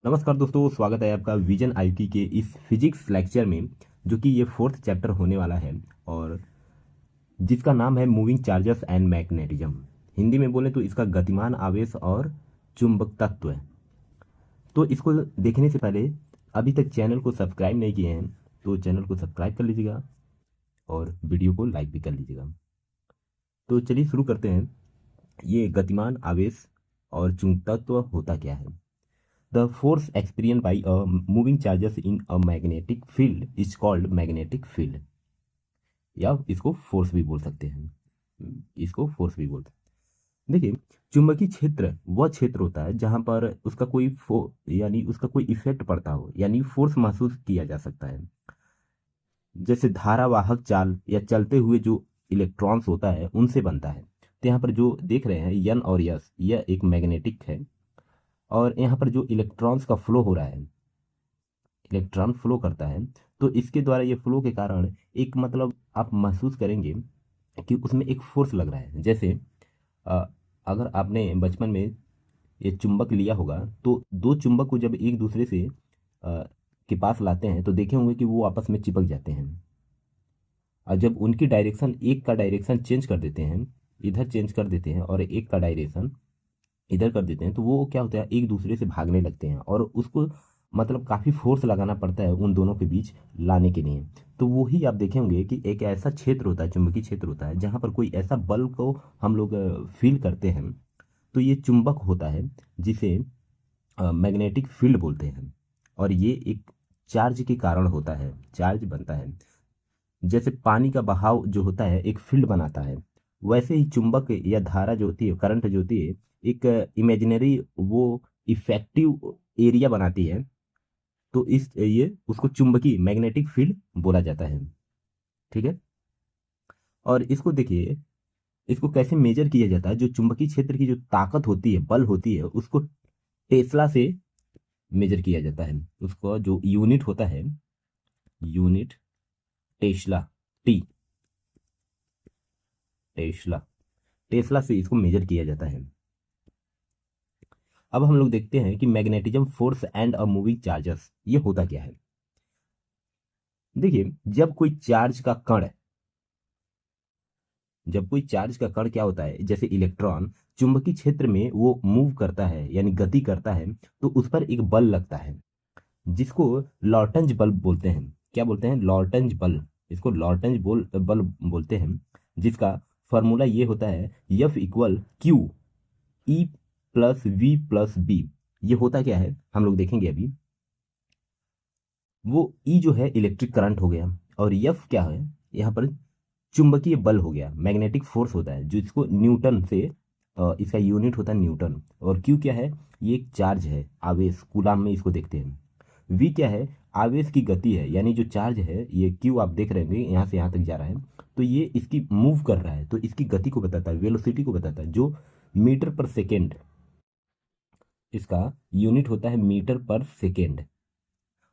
नमस्कार दोस्तों, स्वागत है आपका विजन आईक्यू के इस फिजिक्स लेक्चर में, जो कि ये फोर्थ चैप्टर होने वाला है और जिसका नाम है moving charges and magnetism. Hindi में बोले तो इसका गतिमान आवेश और चुंबक तत्व। तो इसको देखने से पहले अभी तक चैनल को सब्सक्राइब नहीं किए हैं तो चैनल को सब्सक्राइब कर लीजिएगा और वीडियो को लाइक भी कर लीजिएगा। तो चलिए शुरू करते हैं। ये गतिमान आवेश और चुंबक तत्व होता क्या है? The force experienced by a moving charges in a magnetic field is called magnetic field। या इसको फोर्स भी बोल सकते हैं। इसको फोर्स भी बोलते हैं। देखिए, चुंबकीय क्षेत्र वह क्षेत्र होता है जहां पर उसका कोई यानी उसका कोई इफेक्ट पड़ता हो, यानी फोर्स महसूस किया जा सकता है। जैसे धारावाहक चाल या चलते हुए जो इलेक्ट्रॉन्स होता है उनसे बनता है। तो यहाँ पर जो देख रहे हैं यन और यस, यह एक मैग्नेटिक है। और यहाँ पर जो इलेक्ट्रॉन्स का फ्लो हो रहा है, इलेक्ट्रॉन फ्लो करता है, तो इसके द्वारा ये फ्लो के कारण एक मतलब आप महसूस करेंगे कि उसमें एक फोर्स लग रहा है। जैसे अ, अगर आपने बचपन में ये चुंबक लिया होगा तो दो चुंबक को जब एक दूसरे से के पास लाते हैं तो देखे होंगे कि वो आपस में चिपक जाते हैं। और जब उनकी डायरेक्शन, एक का डायरेक्शन चेंज कर देते हैं, इधर चेंज कर देते हैं और एक का डायरेक्शन इधर कर देते हैं, तो वो क्या होता है, एक दूसरे से भागने लगते हैं और उसको मतलब काफ़ी फोर्स लगाना पड़ता है उन दोनों के बीच लाने के लिए। तो वो ही आप देखेंगे कि एक ऐसा क्षेत्र होता है, चुंबकीय क्षेत्र होता है, जहाँ पर कोई ऐसा बल को हम लोग फील करते हैं, तो ये चुंबक होता है जिसे मैग्नेटिक फील्ड बोलते हैं। और ये एक चार्ज के कारण होता है, चार्ज बनता है। जैसे पानी का बहाव जो होता है एक फील्ड बनाता है, वैसे ही चुंबक या धारा जो होती है, करंट जो होती है, एक इमेजिनरी वो इफेक्टिव एरिया बनाती है। तो इस ये उसको चुंबकीय मैग्नेटिक फील्ड बोला जाता है। ठीक है। और इसको देखिए, इसको कैसे मेजर किया जाता है? जो चुंबकीय क्षेत्र की जो ताकत होती है, बल होती है, उसको टेस्ला से मेजर किया जाता है। उसको जो यूनिट होता है, unit Tesla, T, Tesla, Tesla से इसको मेजर किया जाता है। अब हम लोग देखते हैं कि magnetism force and a moving charges ये होता क्या है। देखिए, जब कोई चार्ज का कण क्या होता है, जैसे इलेक्ट्रॉन चुंबकीय क्षेत्र में वो मूव करता है यानी गति करता है, तो उस पर एक बल लगता है जिसको लॉर्टन्ज बल बोलते हैं। क्या बोलते हैं? लॉर्टन्ज बल। इसको बल बोलते हैं, जिसका फॉर्मूला ये होता है F equal Q E plus V plus B. ये होता क्या है हम लोग देखेंगे अभी। वो ई जो है इलेक्ट्रिक करंट हो गया, और एफ क्या है यहाँ पर, चुंबकीय बल हो गया, मैग्नेटिक फोर्स होता है, जो इसको न्यूटन से इसका यूनिट होता है न्यूटन। और क्यू क्या है? ये एक चार्ज है, आवेश, कूलाम में इसको देखते हैं। वी क्या है? आवेश की गति है, यानी जो चार्ज है ये क्यू आप देख रहे हैं यहाँ से यहाँ तक जा रहा है, तो ये इसकी मूव कर रहा है, तो इसकी गति को बताता है, वेलोसिटी को बताता है, जो मीटर पर सेकेंड, इसका यूनिट होता है मीटर पर सेकेंड।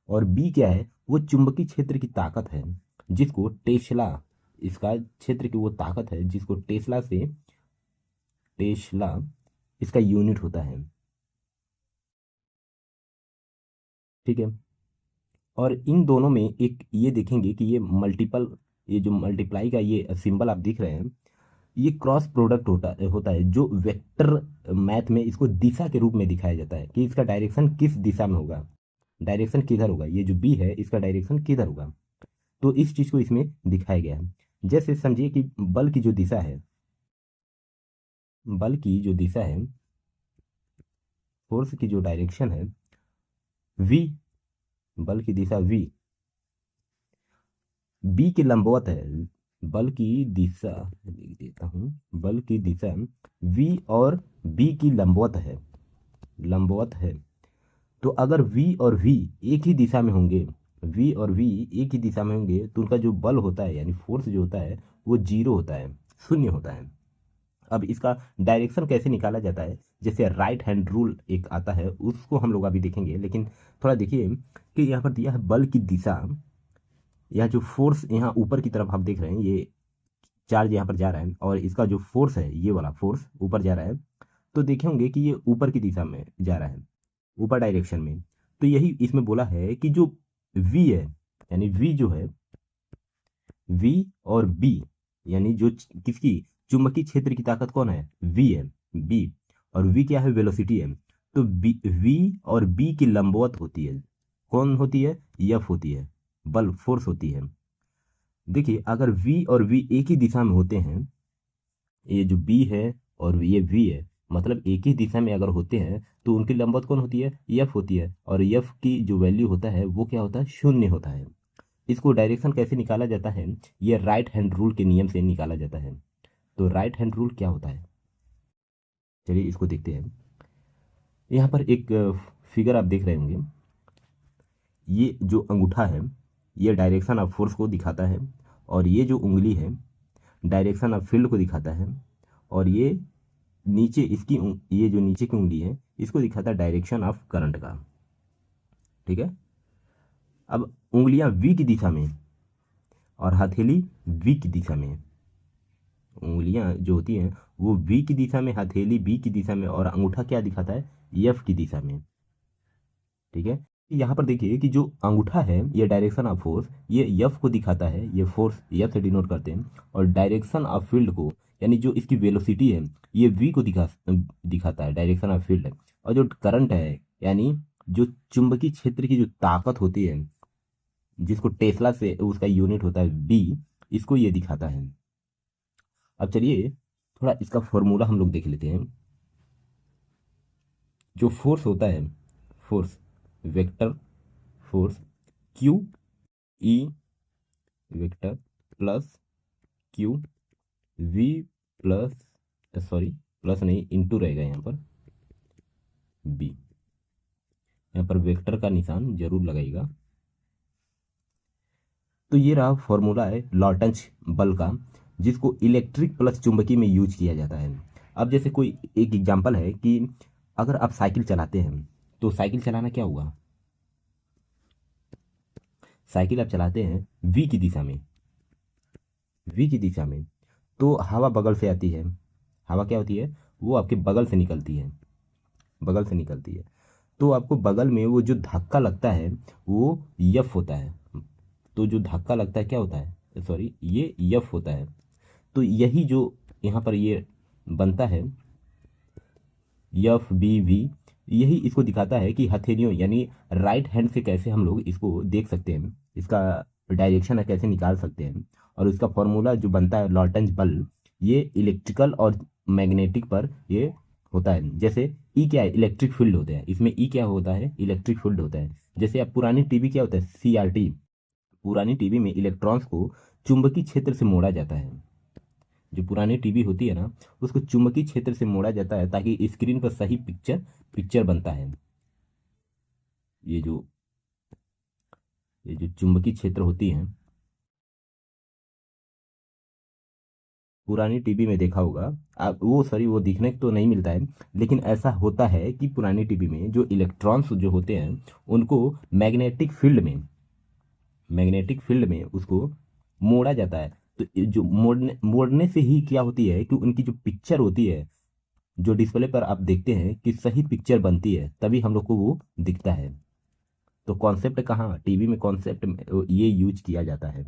और बी क्या है? वो चुंबकीय क्षेत्र की ताकत है, जिसको टेस्ला, इसका क्षेत्र की वो ताकत है जिसको टेस्ला इसका यूनिट होता है। ठीक है। और इन दोनों में एक ये देखेंगे कि ये जो मल्टीप्लाई का ये सिंबल आप देख रहे हैं, ये क्रॉस प्रोडक्ट होता है, जो वेक्टर मैथ में इसको दिशा के रूप में दिखाया जाता है कि इसका डायरेक्शन किस दिशा में होगा, डायरेक्शन किधर होगा, ये जो बी है इसका डायरेक्शन किधर होगा। तो इस चीज को इसमें दिखाया गया है। जैसे समझिए कि बल की जो दिशा है, फोर्स की जो डायरेक्शन है वी, बल की दिशा वी बी के लंबवत है। बल की दिशा लिख देता हूं, बल की दिशा वी और बी की लंबवत है। तो अगर वी और वी एक ही दिशा में होंगे तो उनका जो बल होता है यानी फोर्स जो होता है वो जीरो होता है, शून्य होता है। अब इसका डायरेक्शन कैसे निकाला जाता है? जैसे राइट हैंड रूल एक आता है, उसको हम लोग अभी देखेंगे, लेकिन थोड़ा देखिए कि यहाँ पर दिया है बल की दिशा। यह जो फोर्स यहाँ ऊपर की तरफ आप देख रहे हैं, ये चार्ज यहाँ पर जा रहा है और इसका जो फोर्स है, ये वाला फोर्स ऊपर जा रहा है, तो देखेंगे कि ये ऊपर की दिशा में जा रहा है, ऊपर डायरेक्शन में। तो यही इसमें बोला है कि जो वी है, यानी वी जो है, वी और बी, यानी जो किसकी चुंबकीय क्षेत्र की ताकत कौन है, वी है, बी, और वी क्या है, वेलोसिटी है। तो वी और बी की लंबवत होती है, कौन होती है, एफ होती है, बल फोर्स होती है। देखिए अगर वी और वी एक ही दिशा में होते हैं, ये जो बी है और ये वी है, मतलब एक ही दिशा में अगर होते हैं तो उनकी लंबवत कौन होती है, एफ होती है, और एफ की जो वैल्यू होता है वो क्या होता है, शून्य होता है। इसको डायरेक्शन कैसे निकाला जाता है, ये राइट हैंड रूल के नियम से निकाला जाता है। तो राइट हैंड रूल क्या होता है, चलिए इसको देखते हैं। यहाँ पर एक फिगर आप देख रहे होंगे, ये जो अंगूठा है ये डायरेक्शन ऑफ फोर्स को दिखाता है, और ये जो उंगली है डायरेक्शन ऑफ फील्ड को दिखाता है, और ये नीचे इसकी ये जो नीचे की उंगली है इसको दिखाता है डायरेक्शन ऑफ करंट का। ठीक है, अब उंगलियां वी की दिशा में और हथेली वी की दिशा में, उंगलियां जो होती हैं वो वी की दिशा में, हथेली बी की दिशा में, और अंगूठा क्या दिखाता है, एफ की दिशा में। ठीक है, यहाँ पर देखिए कि जो अंगूठा है ये डायरेक्शन ऑफ फोर्स, ये एफ को दिखाता है, ये फोर्स एफ से डिनोट करते हैं, और डायरेक्शन ऑफ फील्ड को, यानी जो इसकी वेलोसिटी है ये वी को दिखाता है, डायरेक्शन ऑफ फील्ड। और जो करंट है, यानी जो चुंबकीय क्षेत्र की जो ताकत होती है, जिसको टेस्ला से उसका यूनिट होता है बी, इसको ये दिखाता है। अब चलिए थोड़ा इसका फॉर्मूला हम लोग देख लेते हैं। जो फोर्स होता है, force vector force Q E vector plus Q V plus, sorry plus नहीं इनटू रहेगा यहाँ पर बी, यहाँ पर वेक्टर का निशान जरूर लगाइएगा। तो ये रहा फॉर्मूला है लॉर्टन्स बल का, जिसको इलेक्ट्रिक प्लस चुंबकीय में यूज किया जाता है। अब जैसे कोई एक एग्जांपल है कि अगर आप साइकिल चलाते हैं, तो साइकिल चलाना क्या हुआ, साइकिल आप चलाते हैं वी की दिशा में, वी की दिशा में, तो हवा बगल से आती है, हवा क्या होती है, वो आपके बगल से निकलती है, बगल से निकलती है। तो आपको बगल में वो जो धक्का लगता है वो यफ होता है। तो जो धक्का लगता है क्या होता है, सॉरी ये यफ होता है। तो यही जो यहाँ पर ये बनता है एफ बी वी, यही इसको दिखाता है कि हथेलियों यानी राइट हैंड से कैसे हम लोग इसको देख सकते हैं, इसका डायरेक्शन है कैसे निकाल सकते हैं। और इसका फॉर्मूला जो बनता है लॉर्टन्स बल, ये इलेक्ट्रिकल और मैग्नेटिक पर ये होता है। जैसे ई क्या है, इलेक्ट्रिक फील्ड होता है, इसमें ई क्या होता है, इलेक्ट्रिक फील्ड होता है। जैसे अब पुरानी टीवी क्या होता है, सीआरटी, पुरानी टीवी में इलेक्ट्रॉन्स को चुंबकीय क्षेत्र से मोड़ा जाता है। जो पुरानी टीवी होती है ना, उसको चुंबकीय क्षेत्र से मोड़ा जाता है ताकि स्क्रीन पर सही पिक्चर बनता है। ये जो चुंबकीय क्षेत्र होती है, पुरानी टीवी में देखा होगा आप, वो सॉरी वो दिखने को तो नहीं मिलता है, लेकिन ऐसा होता है कि पुरानी टीवी में जो इलेक्ट्रॉन्स जो होते हैं उनको मैग्नेटिक फील्ड में उसको मोड़ा जाता है। तो ये जो मोड़ने से ही क्या होती है कि उनकी जो पिक्चर होती है, जो डिस्प्ले पर आप देखते हैं कि सही पिक्चर बनती है, तभी हम लोग को वो दिखता है। तो कॉन्सेप्ट कहाँ, टीवी में कॉन्सेप्ट ये यूज किया जाता है।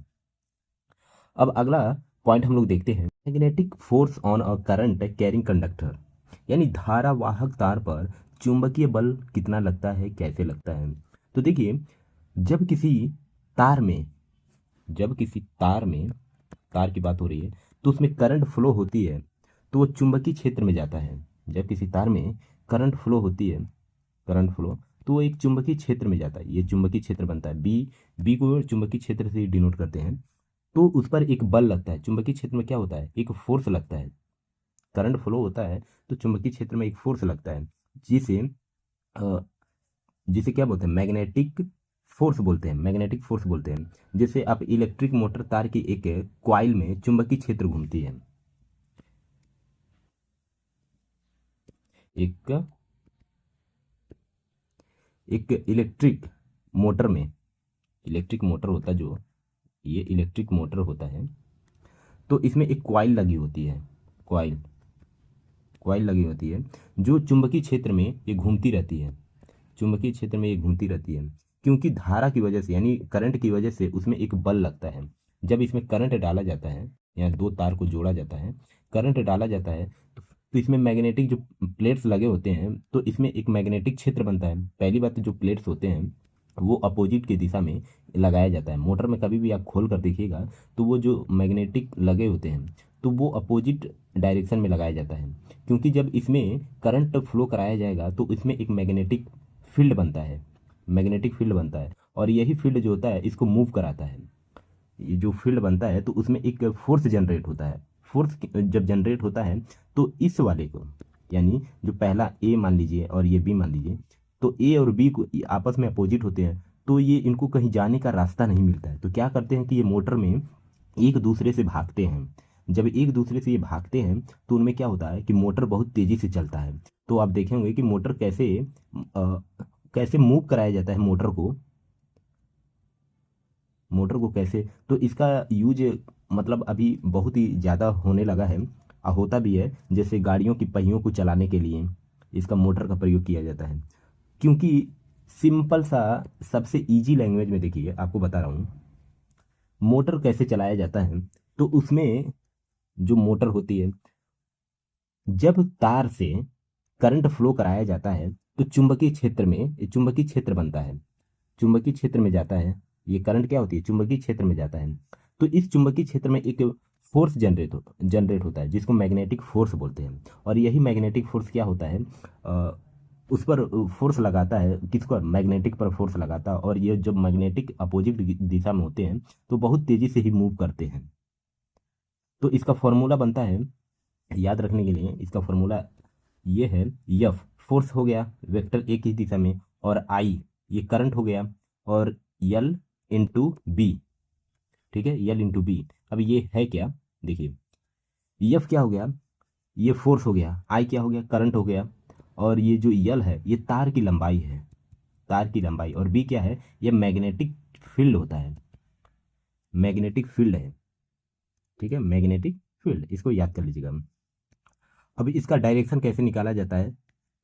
अब अगला पॉइंट हम लोग देखते हैं, magnetic force on a current carrying conductor, यानी धारावाहक तार पर चुंबकीय बल कितना लगता है, कैसे लगता है। तो देखिए जब किसी तार में, जब किसी तार में, तार की बात हो रही है, तो उसमें करंट फ्लो होती है तो वो चुंबकीय क्षेत्र में जाता है। जब किसी तार में करंट फ्लो होती है, करंट फ्लो, तो वो एक चुंबकीय क्षेत्र में जाता है, ये चुंबकीय क्षेत्र बनता है बी, बी को चुंबकीय क्षेत्र से डिनोट करते हैं। तो उस पर एक बल लगता है, चुंबकीय क्षेत्र में क्या होता है, एक फोर्स लगता है। करंट फ्लो होता है तो चुंबकीय क्षेत्र में एक फोर्स लगता है, जिसे अ, जिसे क्या बोलते हैं, मैग्नेटिक फोर्स बोलते हैं, मैग्नेटिक फोर्स बोलते हैं। जैसे आप इलेक्ट्रिक मोटर तार की एक क्वाइल में चुंबकीय क्षेत्र घूमती है, एक एक इलेक्ट्रिक मोटर में, इलेक्ट्रिक मोटर होता है जो, ये इलेक्ट्रिक मोटर होता है, तो इसमें एक क्वाइल लगी होती है, क्वाइल लगी होती है जो चुंबकीय क्षेत्र में ये घूमती रहती है, चुंबकीय क्षेत्र में ये घूमती रहती है, क्योंकि धारा की वजह से यानी करंट की वजह से उसमें एक बल लगता है। जब इसमें करंट डाला जाता है या दो तार को जोड़ा जाता है, करंट डाला जाता है, तो इसमें मैग्नेटिक जो प्लेट्स लगे होते हैं तो इसमें एक मैग्नेटिक क्षेत्र बनता है। पहली बात तो जो प्लेट्स होते हैं वो अपोजिट की दिशा में लगाया जाता है। मोटर में कभी भी आप खोल कर देखिएगा तो वो जो मैग्नेटिक लगे होते हैं तो वो अपोजिट डायरेक्शन में लगाया जाता है, क्योंकि जब इसमें करंट फ्लो कराया जाएगा तो इसमें एक मैग्नेटिक फील्ड बनता है, मैग्नेटिक फील्ड बनता है, और यही फील्ड जो होता है इसको मूव कराता है। ये जो फील्ड बनता है तो उसमें एक फोर्स जनरेट होता है। फोर्स जब जनरेट होता है तो इस वाले को, यानी जो पहला ए मान लीजिए और ये बी मान लीजिए, तो ए और बी को आपस में अपोजिट होते हैं, तो ये इनको कहीं जाने का रास्ता नहीं मिलता है। तो क्या करते हैं कि ये मोटर में एक दूसरे से भागते हैं। जब एक दूसरे से ये भागते हैं तो उनमें क्या होता है कि मोटर बहुत तेजी से चलता है। तो आप देखेंगे कि मोटर कैसे मूव कराया जाता है मोटर को कैसे, तो इसका यूज मतलब अभी बहुत ही ज़्यादा होने लगा है, होता भी है। जैसे गाड़ियों की पहियों को चलाने के लिए इसका मोटर का प्रयोग किया जाता है, क्योंकि सिंपल सा सबसे इजी लैंग्वेज में देखिए आपको बता रहा हूँ मोटर कैसे चलाया जाता है। तो उसमें जो मोटर होती है, जब तार से करंट फ्लो कराया जाता है तो चुंबकीय क्षेत्र बनता है, चुंबकीय क्षेत्र में जाता है। ये करंट क्या होती है, चुंबकीय क्षेत्र में जाता है। तो इस चुंबकीय क्षेत्र में एक फोर्स जनरेट होता है जिसको मैग्नेटिक फोर्स बोलते हैं। और यही मैग्नेटिक फोर्स क्या होता है, उस पर फोर्स लगाता है, किसको, मैग्नेटिक पर फोर्स लगाता है। और ये जब मैग्नेटिक अपोजिट दिशा में होते हैं तो बहुत तेजी से ही मूव करते हैं। तो इसका फॉर्मूला बनता है, याद रखने के लिए इसका फॉर्मूला ये है, यफ फोर्स हो गया वेक्टर एक ही दिशा में, और आई ये करंट हो गया, और यल इंटू बी, ठीक है, यल इंटू बी। अब ये है क्या, देखिए यफ क्या हो गया, ये फोर्स हो गया, आई क्या हो गया, करंट हो गया, और ये जो यल है ये तार की लंबाई है, तार की लंबाई, और बी क्या है, ये मैग्नेटिक फील्ड होता है, मैग्नेटिक फील्ड है, ठीक है, मैग्नेटिक फील्ड, इसको याद कर लीजिएगा। अब इसका डायरेक्शन कैसे निकाला जाता है,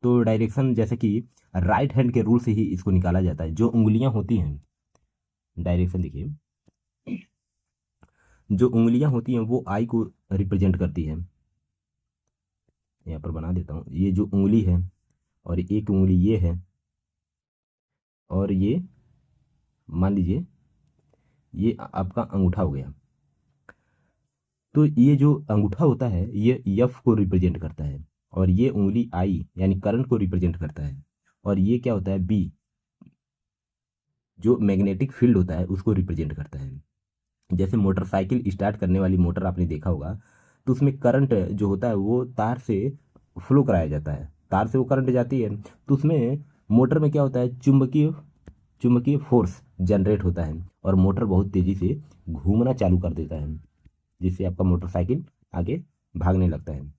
तो डायरेक्शन जैसे कि राइट हैंड के रूल से ही इसको निकाला जाता है। जो उंगलियां होती हैं, डायरेक्शन देखिए, जो उंगलियां होती हैं वो आई को रिप्रेजेंट करती है। यहाँ पर बना देता हूँ, ये जो उंगली है और एक उंगली ये है, और ये मान लीजिए ये आपका अंगूठा हो गया। तो ये जो अंगूठा होता है ये यफ को रिप्रेजेंट करता है, और ये उंगली आई यानी करंट को रिप्रेजेंट करता है, और ये क्या होता है, बी जो मैग्नेटिक फील्ड होता है उसको रिप्रेजेंट करता है। जैसे मोटरसाइकिल स्टार्ट करने वाली मोटर आपने देखा होगा, तो उसमें करंट जो होता है वो तार से फ्लो कराया जाता है, तार से वो करंट जाती है, तो उसमें मोटर में क्या होता है, चुंबकीय फोर्स जनरेट होता है, और मोटर बहुत तेज़ी से घूमना चालू कर देता है, जिससे आपका मोटरसाइकिल आगे भागने लगता है।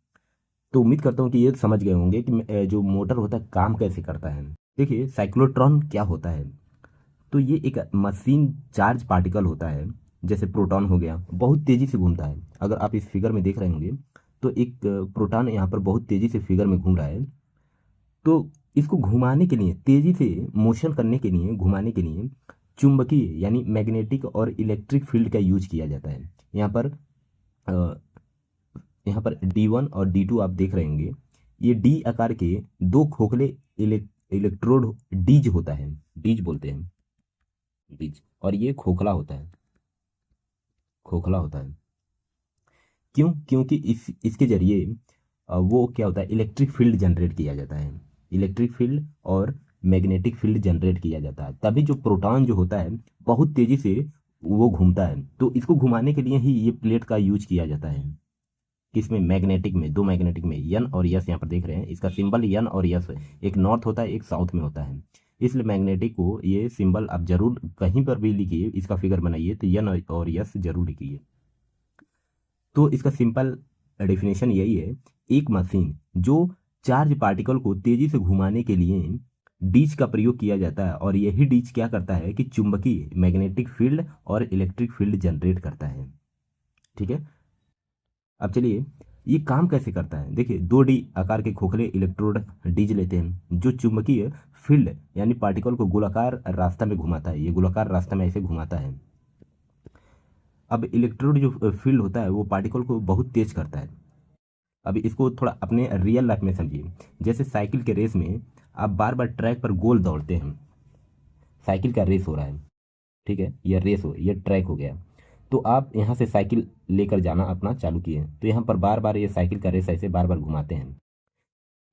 तो उम्मीद करता हूँ कि ये समझ गए होंगे कि जो मोटर होता है काम कैसे करता है। देखिए साइक्लोट्रॉन क्या होता है, तो ये एक मशीन चार्ज पार्टिकल होता है, जैसे प्रोटॉन हो गया, बहुत तेज़ी से घूमता है। अगर आप इस फिगर में देख रहे होंगे तो एक प्रोटॉन यहाँ पर बहुत तेज़ी से फिगर में घूम रहा है। तो इसको घुमाने के लिए, तेज़ी से मोशन करने के लिए, घुमाने के लिए चुंबकीय यानी मैग्नेटिक और इलेक्ट्रिक फील्ड का यूज किया जाता है। अ, यहाँ पर D1 और D2 आप देख रहे होंगे, ये डी आकार के दो खोखले इलेक्ट्रोड, डीज होता है, डीज बोलते हैं, डीज, और ये खोखला होता है, खोखला होता है। क्यों, क्योंकि इसके जरिए वो क्या होता है, इलेक्ट्रिक फील्ड जनरेट किया जाता है, इलेक्ट्रिक फील्ड और मैग्नेटिक फील्ड जनरेट किया जाता है। तभी जो प्रोटॉन जो होता है बहुत तेज़ी से वो घूमता है। तो इसको घुमाने के लिए ही ये प्लेट का यूज किया जाता है, किसमें, मैग्नेटिक में, दो मैग्नेटिक में, यन और यस यहाँ पर देख रहे हैं, इसका सिंबल यन और यस, एक नॉर्थ होता है एक साउथ में होता है। इसलिए मैग्नेटिक को ये सिंबल आप जरूर कहीं पर भी लिखिए, इसका फिगर बनाइए तो यन और यस जरूर लिखिए। तो इसका सिंपल डेफिनेशन यही है, एक मशीन जो चार्ज पार्टिकल को तेजी से घुमाने के लिए डीज का प्रयोग किया जाता है, और यही डीज क्या करता है कि चुंबकीय मैग्नेटिक फील्ड और इलेक्ट्रिक फील्ड जनरेट करता है, ठीक है। अब चलिए ये काम कैसे करता है, देखिए 2D आकार के खोखले इलेक्ट्रोड डीज लेते हैं जो चुंबकीय फील्ड यानी पार्टिकल को गोलाकार रास्ता में घुमाता है, ये गोलाकार रास्ता में ऐसे घुमाता है। अब इलेक्ट्रिक जो फील्ड होता है वो पार्टिकल को बहुत तेज करता है। अब इसको थोड़ा अपने रियल लाइफ में समझिए। जैसे साइकिल के रेस में आप बार बार ट्रैक पर गोल दौड़ते हैं, साइकिल का रेस हो रहा है, ठीक है, यह रेस हो, यह ट्रैक हो गया। तो आप यहाँ से साइकिल लेकर जाना अपना चालू किए, तो यहाँ पर बार बार ये साइकिल का रेस ऐसे बार बार घुमाते हैं।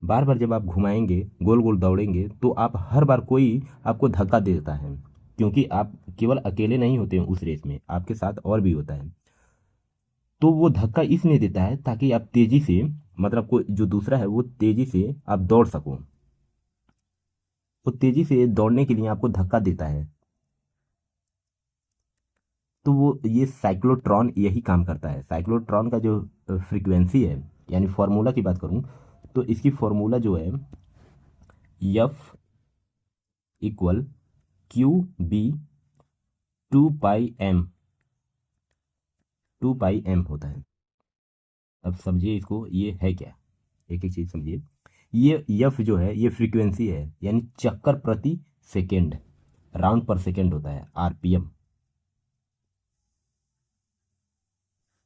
बार बार जब आप घुमाएंगे, गोल गोल दौड़ेंगे, तो आप हर बार कोई आपको धक्का दे देता है, क्योंकि आप केवल अकेले नहीं होते हैं उस रेस में, आपके साथ और भी होता है। तो वो धक्का इसलिए देता है ताकि आप तेजी से, मतलब कोई जो दूसरा है वो तेजी से आप दौड़ सको। वो तेजी से दौड़ने के लिए आपको धक्का देता है। तो वो ये साइक्लोट्रॉन यही काम करता है। साइक्लोट्रॉन का जो फ्रीक्वेंसी है, यानी फॉर्मूला की बात करूं तो इसकी फॉर्मूला जो है एफ इक्वल क्यू बी 2 पाई एम होता है। अब समझिए इसको, ये है क्या, एक एक चीज समझिए। ये एफ जो है ये फ्रीक्वेंसी है, यानी चक्कर प्रति सेकेंड, राउंड पर सेकेंड होता है, आरपीएम।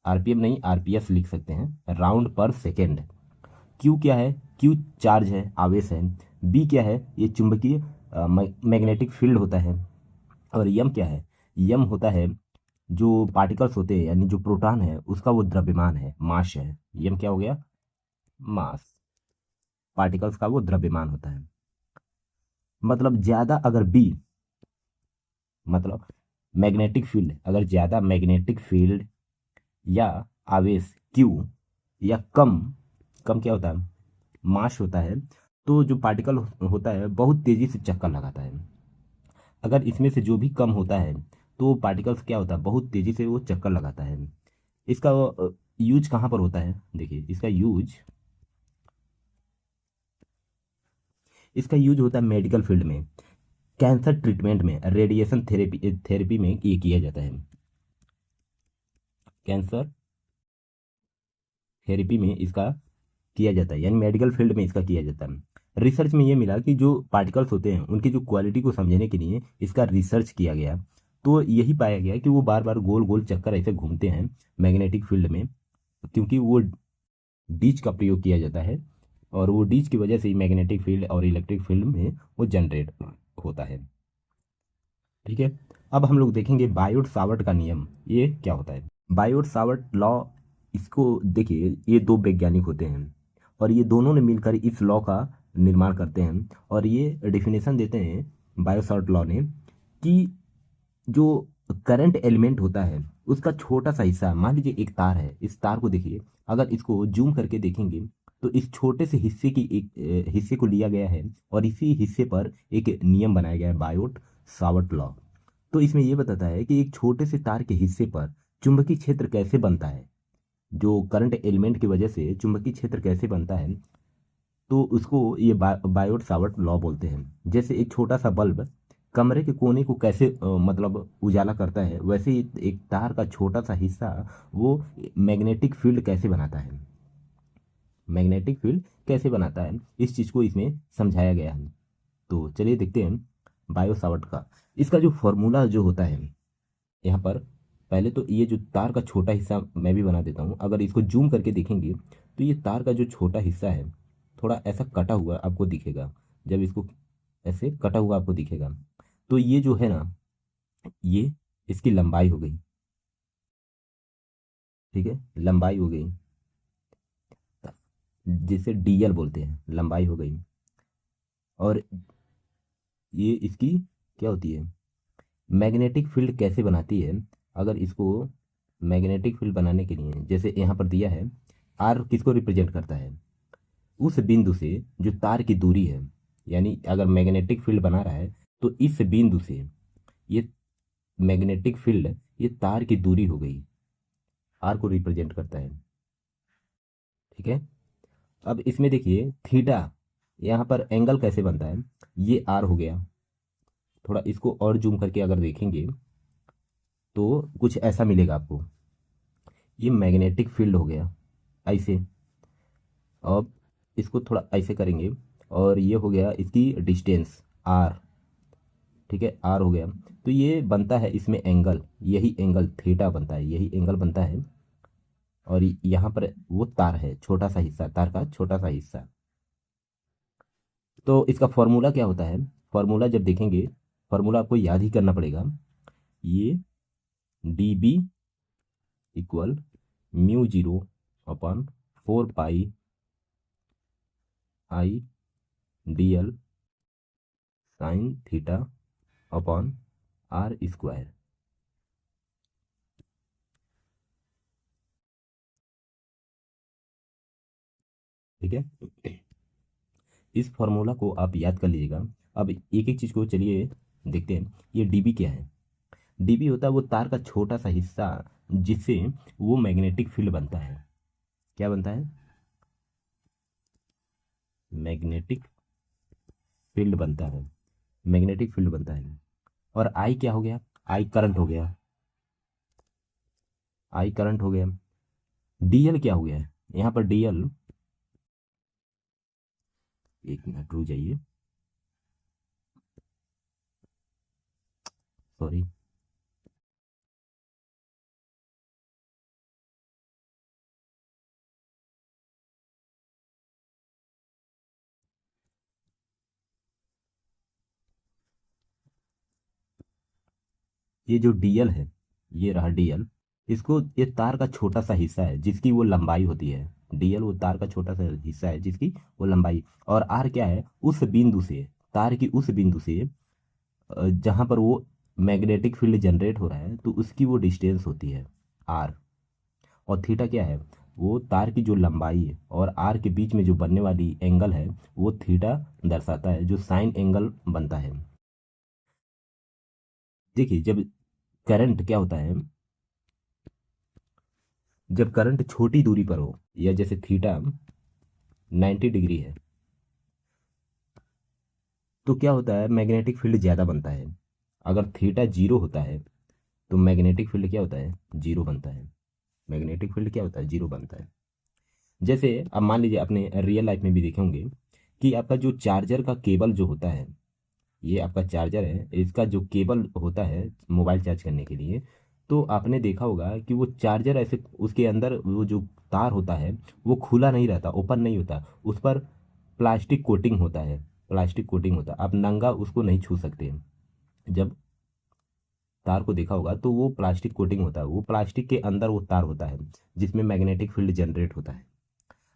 आरपीएम नहीं, आरपीएस लिख सकते हैं, राउंड पर सेकेंड। क्यू क्या है, क्यू चार्ज है, आवेश है। बी क्या है, ये चुंबकीय मैग्नेटिक फील्ड होता है। और यम क्या है, यम होता है जो पार्टिकल्स होते हैं, यानी जो प्रोटॉन है उसका वो द्रव्यमान है, मास है। यम क्या हो गया, मास, पार्टिकल्स का वो द्रव्यमान होता है। मतलब ज्यादा अगर बी, मतलब मैग्नेटिक फील्ड, अगर ज्यादा मैग्नेटिक फील्ड या आवेश क्यू या कम, कम क्या होता है, मास होता है, तो जो पार्टिकल होता है बहुत तेजी से चक्कर लगाता है। अगर इसमें से जो भी कम होता है तो पार्टिकल्स क्या होता है, बहुत तेजी से वो चक्कर लगाता है। इसका यूज कहाँ पर होता है, देखिए इसका यूज होता है मेडिकल फील्ड में, कैंसर ट्रीटमेंट में, रेडिएशन थेरेपी में ये किया जाता है। कैंसर थेरेपी में इसका किया जाता है, यानी मेडिकल फील्ड में इसका किया जाता है। रिसर्च में ये मिला कि जो पार्टिकल्स होते हैं उनकी जो क्वालिटी को समझने के लिए इसका रिसर्च किया गया, तो यही पाया गया कि वो बार बार गोल गोल चक्कर ऐसे घूमते हैं मैग्नेटिक फील्ड में, क्योंकि वो डीच का प्रयोग किया जाता है, और वो डीच की वजह से ही मैग्नेटिक फील्ड और इलेक्ट्रिक फील्ड में वो जनरेट होता है। ठीक है, अब हम लोग देखेंगे बायोट सावर्ट का नियम, ये क्या होता है। बायोट सावर्ट लॉ, इसको देखिए, ये दो वैज्ञानिक होते हैं और ये दोनों ने मिलकर इस लॉ का निर्माण करते हैं, और ये डेफिनेशन देते हैं बायो सावर्ट लॉ ने कि जो करंट एलिमेंट होता है उसका छोटा सा हिस्सा, मान लीजिए एक तार है, इस तार को देखिए, अगर इसको जूम करके देखेंगे तो इस छोटे से हिस्से की एक हिस्से को लिया गया है और इसी हिस्से पर एक नियम बनाया गया है, बायोट सावर्ट लॉ। तो इसमें यह बताता है कि एक छोटे से तार के हिस्से पर चुंबकीय क्षेत्र कैसे बनता है, जो करंट एलिमेंट की वजह से चुंबकीय क्षेत्र कैसे बनता है, तो उसको ये बायोट सावर्ट लॉ बोलते हैं। जैसे एक छोटा सा बल्ब कमरे के कोने को कैसे मतलब उजाला करता है, वैसे ही एक तार का छोटा सा हिस्सा वो मैग्नेटिक फील्ड कैसे बनाता है, मैग्नेटिक फील्ड कैसे बनाता है, इस चीज़ को इसमें समझाया गया है। तो चलिए देखते हैं बायो सावर्ट का। इसका जो फॉर्मूला जो होता है यहाँ पर, पहले तो ये जो तार का छोटा हिस्सा मैं भी बना देता हूँ, अगर इसको जूम करके देखेंगे तो ये तार का जो छोटा हिस्सा है थोड़ा ऐसा कटा हुआ आपको दिखेगा, जब इसको ऐसे कटा हुआ आपको दिखेगा, तो ये जो है ना, ये इसकी लंबाई हो गई, ठीक है, लंबाई हो गई, जिसे डीएल बोलते हैं, लंबाई हो गई। और ये इसकी क्या होती है, मैग्नेटिक फील्ड कैसे बनाती है, अगर इसको मैग्नेटिक फील्ड बनाने के लिए, जैसे यहाँ पर दिया है, आर किसको रिप्रेजेंट करता है, उस बिंदु से जो तार की दूरी है, यानी अगर मैग्नेटिक फील्ड बना रहा है तो इस बिंदु से ये मैग्नेटिक फील्ड, ये तार की दूरी हो गई, आर को रिप्रेजेंट करता है। ठीक है, अब इसमें देखिए थीटा, यहाँ पर एंगल कैसे बनता है, ये आर हो गया। थोड़ा इसको और जूम करके अगर देखेंगे तो कुछ ऐसा मिलेगा आपको, ये मैग्नेटिक फील्ड हो गया ऐसे। अब इसको थोड़ा ऐसे करेंगे और ये हो गया इसकी डिस्टेंस, आर, ठीक है, आर हो गया। तो ये बनता है इसमें एंगल, यही एंगल थीटा बनता है, यही एंगल बनता है। और यहाँ पर वो तार है, छोटा सा हिस्सा, तार का छोटा सा हिस्सा। तो इसका फॉर्मूला क्या होता है? फॉर्मूला जब देखेंगे, फॉर्मूला आपको याद ही करना पड़ेगा। ये D B equal mu zero upon 4 pi I D L sine theta upon R square. ठीक है, इस फॉर्मूला को आप याद कर लीजिएगा। अब एक एक चीज़ को चलिए देखते हैं। ये डीबी क्या है? डीबी होता है वो तार का छोटा सा हिस्सा जिससे वो मैग्नेटिक फील्ड बनता है। क्या बनता है? मैग्नेटिक फील्ड बनता है, मैग्नेटिक फील्ड बनता है। और आई क्या हो गया? आई करंट हो गया, आई करंट हो गया। डीएल क्या हो गया? यहाँ पर डीएल, एक मिनट रुक जाइए, सॉरी। ये जो डीएल है, ये रहा डीएल। इसको, ये तार का छोटा सा हिस्सा है जिसकी वो लंबाई होती है। डीएल वो तार का छोटा सा हिस्सा है जिसकी वो लंबाई। और आर क्या है? उस बिंदु से, तार की उस बिंदु से जहाँ पर वो मैग्नेटिक फील्ड जनरेट हो रहा है, तो उसकी वो डिस्टेंस होती है आर। और थीटा क्या है? वो तार की जो लंबाई है और आर के बीच में जो बनने वाली एंगल है, वो थीटा दर्शाता है, जो साइन एंगल बनता है। देखिए, जब करंट क्या होता है, जब करंट छोटी दूरी पर हो, या जैसे थीटा 90 डिग्री है, तो क्या होता है? मैग्नेटिक फील्ड ज़्यादा बनता है। अगर थीटा जीरो होता है तो मैग्नेटिक फील्ड क्या होता है? जीरो बनता है। मैग्नेटिक फील्ड क्या होता है? जीरो बनता है। जैसे अब मान लीजिए, अपने रियल लाइफ में भी देखे होंगे कि आपका जो चार्जर का केबल जो होता है, ये आपका चार्जर है, इसका जो केबल होता है मोबाइल चार्ज करने के लिए, तो आपने देखा होगा कि वो चार्जर ऐसे, उसके अंदर वो जो तार होता है वो खुला नहीं रहता, ओपन नहीं होता, उस पर प्लास्टिक कोटिंग होता है, प्लास्टिक कोटिंग होता है। आप नंगा उसको नहीं छू सकते। जब तार को देखा होगा तो वो प्लास्टिक कोटिंग होता है, वो प्लास्टिक के अंदर वो तार होता है जिसमें मैग्नेटिक फील्ड जनरेट होता है।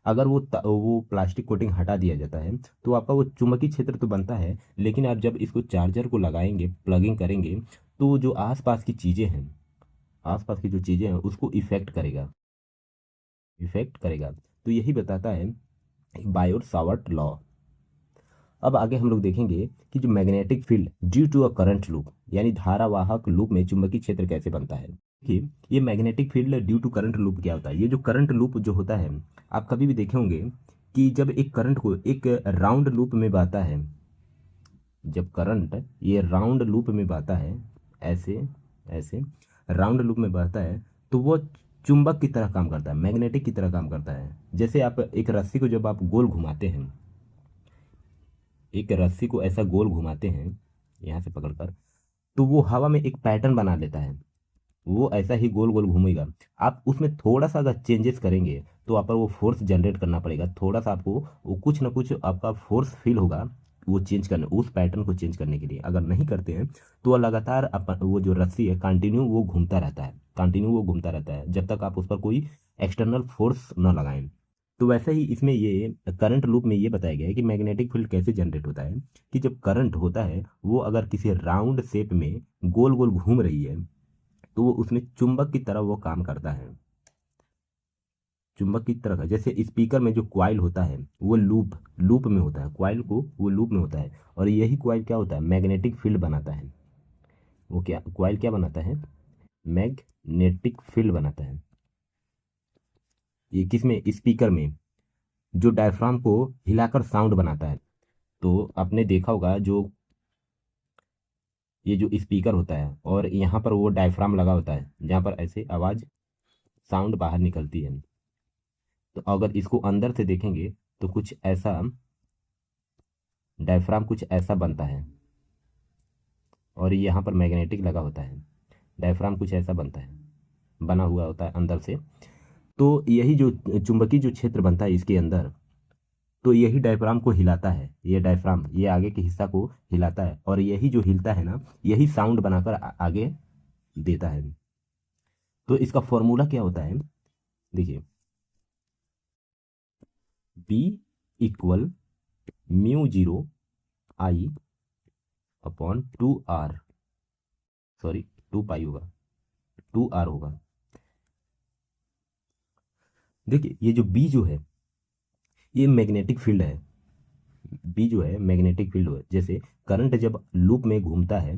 अगर वो प्लास्टिक कोटिंग हटा दिया जाता है तो आपका वो चुंबकीय क्षेत्र तो बनता है, लेकिन आप जब इसको चार्जर को लगाएंगे, प्लगिंग करेंगे, तो जो आसपास की चीज़ें हैं, आसपास की जो चीज़ें हैं उसको इफेक्ट करेगा, इफेक्ट करेगा। तो यही बताता है बायोट सावर्ट लॉ। अब आगे हम लोग देखेंगे कि जो magnetic field due to a current loop, यानी धारावाहक लूप में चुंबकीय क्षेत्र कैसे बनता है। कि ये magnetic field due to current loop क्या होता है? ये जो करंट लूप जो होता है, आप कभी भी देखे होंगे कि जब एक करंट को एक राउंड लूप में बहता है, जब करंट ये राउंड लूप में बहता है, ऐसे ऐसे राउंड लूप में बहता है, तो वो चुंबक की तरह काम करता है, मैग्नेटिक की तरह काम करता है। जैसे आप एक रस्सी को जब आप गोल घुमाते हैं, एक रस्सी को ऐसा गोल घुमाते हैं यहाँ से पकड़कर, तो वो हवा में एक पैटर्न बना लेता है, वो ऐसा ही गोल गोल घूमेगा। आप उसमें थोड़ा सा अगर चेंजेस करेंगे तो आप पर वो फोर्स जनरेट करना पड़ेगा, थोड़ा सा आपको वो कुछ ना कुछ आपका फोर्स फील होगा, वो चेंज करने, उस पैटर्न को चेंज करने के लिए। अगर नहीं करते हैं तो वो लगातार वो जो रस्सी है कंटिन्यू वो घूमता रहता है, कंटिन्यू वो घूमता रहता है जब तक आप उस पर कोई एक्सटर्नल फोर्स न लगाएं। तो वैसे ही इसमें ये करंट लूप में ये बताया गया है कि मैग्नेटिक फील्ड कैसे जनरेट होता है। कि जब करंट होता है वो अगर किसी राउंड शेप में गोल गोल घूम रही है, तो वो उसमें चुंबक की तरह वो काम करता है, चुंबक की तरह का। जैसे स्पीकर में जो क्वाइल होता है वो लूप लूप में होता है, क्वाइल को वो लूप में होता है, और यही क्वाइल क्या होता है? मैग्नेटिक फील्ड बनाता है। वो क्या क्वाइल क्या बनाता है? मैग्नेटिक फील्ड बनाता है। ये किसमें? स्पीकर में, जो डायफ्राम को हिलाकर साउंड बनाता है। तो आपने देखा होगा, जो ये जो स्पीकर होता है और यहाँ पर वो डायफ्राम लगा होता है जहाँ पर ऐसे आवाज़, साउंड बाहर निकलती है। तो अगर इसको अंदर से देखेंगे तो कुछ ऐसा, डायफ्राम कुछ ऐसा बनता है। और यहाँ पर मैग्नेटिक लगा होता है। डायफ्राम कुछ ऐसा बनता है, बना हुआ होता है अंदर से। तो यही जो चुंबकीय जो क्षेत्र बनता है इसके अंदर, तो यही डायफ्राम को हिलाता है। ये डायफ्राम ये आगे के हिस्सा को हिलाता है, और यही जो हिलता है ना, यही साउंड बनाकर आगे देता है। तो इसका फॉर्मूला क्या होता है, देखिए, बी इक्वल म्यू जीरो आई अपॉन 2r, सॉरी 2 पाई होगा, 2r होगा। देखिए ये जो बी जो है ये मैग्नेटिक फील्ड है। बी जो है मैग्नेटिक फील्ड है। जैसे करंट जब लूप में घूमता है,